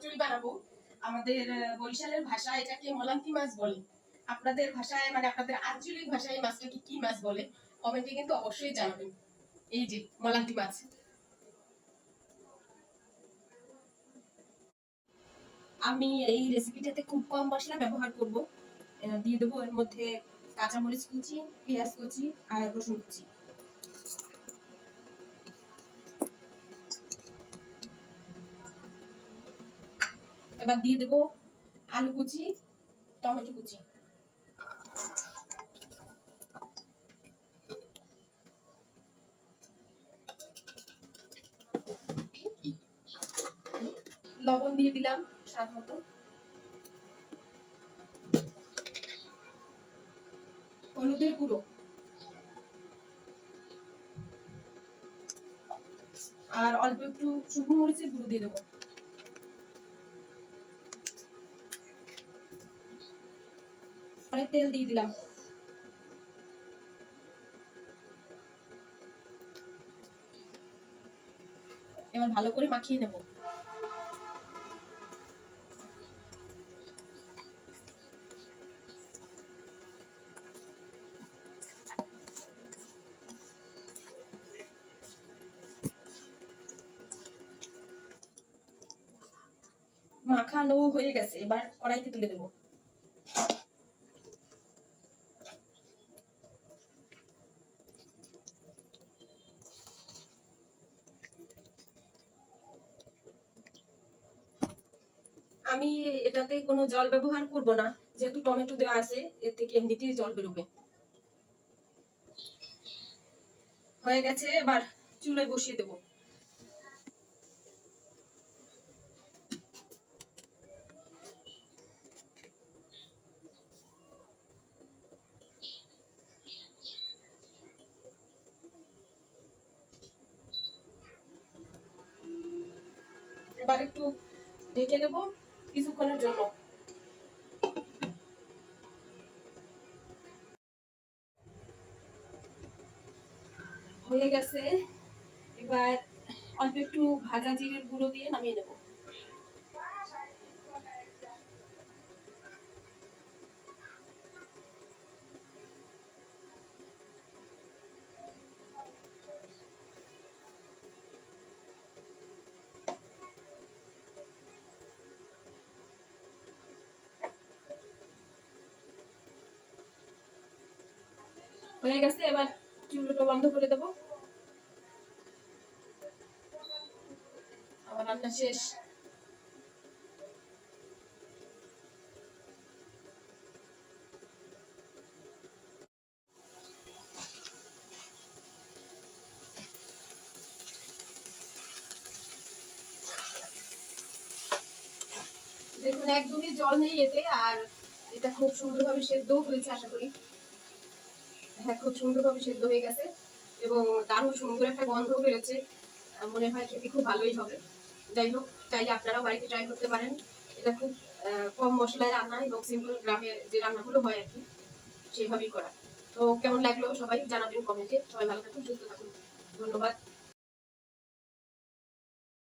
চচ্চড়ি বানাবো। আমাদের বরিশালের ভাষায় এটাকে মলান্তি মাছ বলে। আপনাদের ভাষায় মানে আপনাদের আঞ্চলিক ভাষায় মাছটাকে কি মাছ বলে কমেন্টে কিন্তু অবশ্যই জানাবেন। এই যে মলান্তি মাছ। আমি এই রেসিপিটাতে খুব কম মশলা ব্যবহার করব। দিয়ে দেবো এর মধ্যে কাঁচামরিচ কুচি, পেঁয়াজ কুচি আর রসুন কুচি। এবার দিয়ে দেবো আলু কুচি, টমেটো কুচি। লবণ দিয়ে দিলাম স্বাদ মতো। হলুদের গুঁড়ো আর অল্প একটু শুকনো মরিচের গুঁড়ো দিয়ে দেবো। অনেক তেল দিয়ে দিলাম। এবার ভালো করে মাখিয়ে নেব। মাখানো হয়ে গেছে, এবার কড়াইতে তুলে দেবো। আমি এটাতে কোনো জল ব্যবহার করব না, যেহেতু টমেটো দেওয়া আছে এর থেকে এমনিতেই জল বেরোবে। হয়ে গেছে, এবার চুলায় বসিয়ে দেবো। এবার একটু ঢেকে দেবো কিছুক্ষণের জন্য। হয়ে গেছে, এবার অল্প একটু ভাজা জিরের গুঁড়ো দিয়ে নামিয়ে নেব। হয়ে গেছে, এবার চুলাটা বন্ধ করে দেবো। আমার রান্না শেষ। দেখুন একদমই জল নেই এতে, আর এটা খুব সুন্দরভাবে সেদ্ধ হয়েছে আশা করি। হ্যাঁ, খুব সুন্দরভাবে সেদ্ধ হয়ে গেছে এবং দারুণ সুন্দর একটা গন্ধ বেরোচ্ছে। মনে হয় খেতে খুব ভালোই হবে। যাই হোক, চাইলে আপনারাও বাড়িতে ট্রাই করতে পারেন। এটা খুব কম মশলায় রান্না এবং সিম্পল গ্রামের যে রান্নাগুলো হয় আর কি সেভাবেই করা। তো কেমন লাগলো সবাই জানাবেন কমেন্টে। সবাই ভালো থাকুন, সুস্থ থাকুন। ধন্যবাদ।